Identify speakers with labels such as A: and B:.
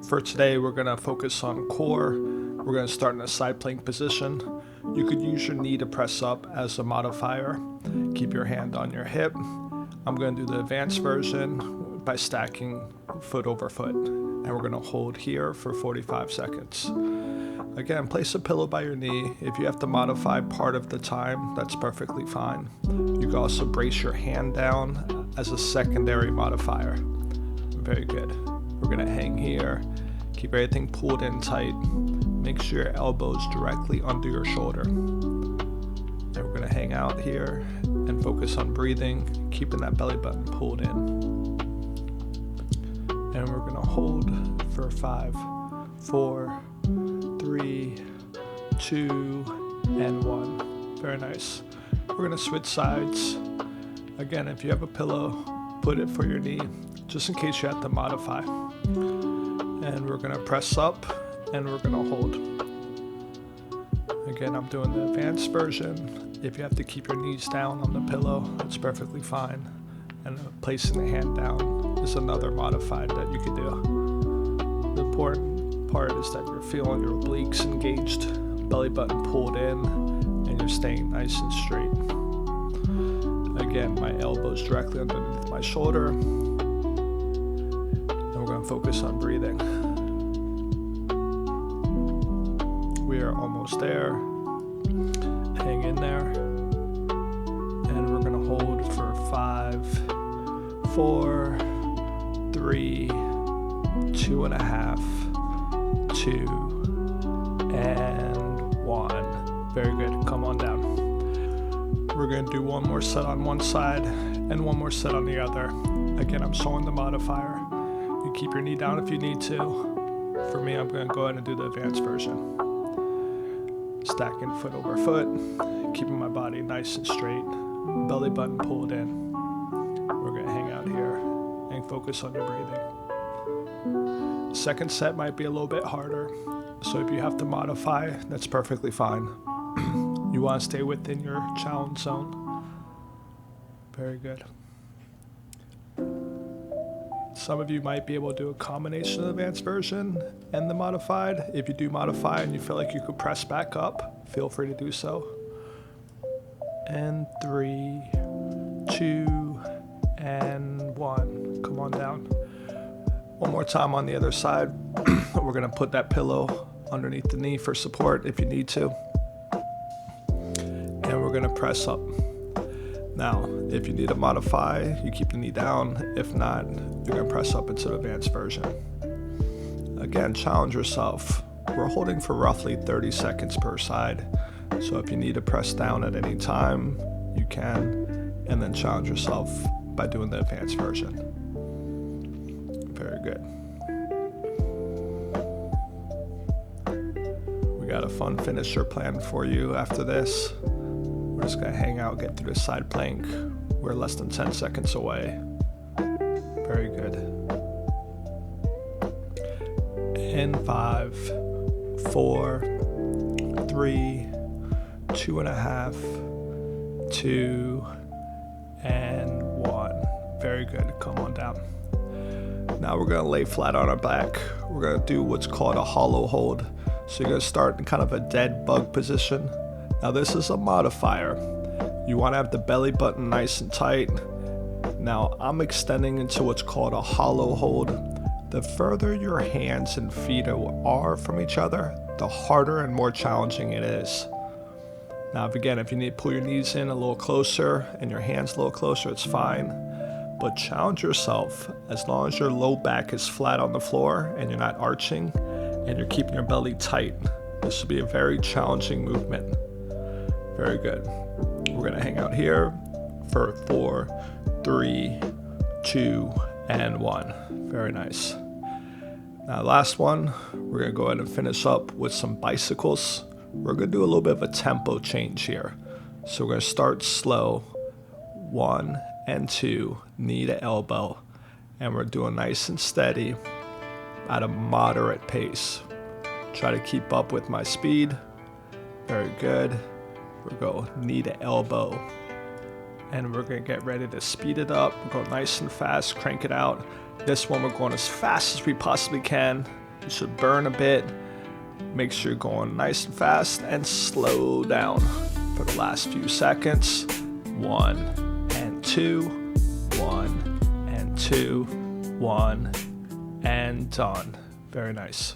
A: For today, we're going to focus on core. We're going to start in a side plank position. You could use your knee to press up as a modifier. Keep your hand on your hip. I'm going to do the advanced version by stacking foot over foot. And we're going to hold here for 45 seconds. Again, place a pillow by your knee. If you have to modify part of the time, that's perfectly fine. You can also brace your hand down as a secondary modifier. Very good. We're going to hang here. Keep everything pulled in tight. Make sure your elbow's directly under your shoulder. And we're going to hang out here and focus on breathing, keeping that belly button pulled in. And we're going to hold for 5, 4, 3, 2, and 1. Very nice. We're going to switch sides. Again, if you have a pillow, put it for your knee, just in case you have to modify. And we're going to press up and we're going to hold. Again, I'm doing the advanced version. If you have to keep your knees down on the pillow, it's perfectly fine. And placing the hand down is another modified that you can do. The important part is that you're feeling your obliques engaged, belly button pulled in, and you're staying nice and straight. Again, my elbow's directly underneath my shoulder. We're going to focus on breathing. We are almost there. Hang in there. And we're going to hold for 5, 4, 3, 2.5, 2, and 1. Very good. Come on down. We're going to do one more set on one side and one more set on the other. Again, I'm showing the modifier. You keep your knee down if you need to. For me, I'm going to go ahead and do the advanced version. Stacking foot over foot, keeping my body nice and straight, belly button pulled in. We're going to hang out here and focus on your breathing. The second set might be a little bit harder, so if you have to modify, that's perfectly fine. You want to stay within your challenge zone. Very good. Some of you might be able to do a combination of the advanced version and the modified. If you do modify and you feel like you could press back up, feel free to do so. And 3, 2, and 1. Come on down. One more time on the other side. We're going to put that pillow underneath the knee for support if you need to. And we're going to press up. Now, if you need to modify, you keep the knee down. If not, you're going to press up into the advanced version. Again, challenge yourself. We're holding for roughly 30 seconds per side. So if you need to press down at any time, you can. And then challenge yourself by doing the advanced version. Very good. We got a fun finisher planned for you after this. We're just going to hang out, get through the side plank. We're less than 10 seconds away. Very good. And 5, 4, 3, 2.5, 2, and 1. Very good. Come on down. Now we're going to lay flat on our back. We're going to do what's called a hollow hold. So you're going to start in kind of a dead bug position. Now this is a modifier. You want to have the belly button nice and tight. Now I'm extending into what's called a hollow hold. The further your hands and feet are from each other, the harder and more challenging it is. Now if you need to pull your knees in a little closer and your hands a little closer, it's fine. But challenge yourself as long as your low back is flat on the floor and you're not arching and you're keeping your belly tight. This will be a very challenging movement. Very good. We're going to hang out here for 4, 3, 2, and 1. Very nice. Now last one, we're going to go ahead and finish up with some bicycles. We're going to do a little bit of a tempo change here. So we're going to start slow. 1 and 2, knee to elbow. And we're doing nice and steady at a moderate pace. Try to keep up with my speed. Very good. We'll go knee to elbow. And we're going to get ready to speed it up. We'll go nice and fast, crank it out. This one we're going as fast as we possibly can. You should burn a bit. Make sure you're going nice and fast and slow down for the last few seconds. 1 and 2, 1 and 2, 1 and done. Very nice.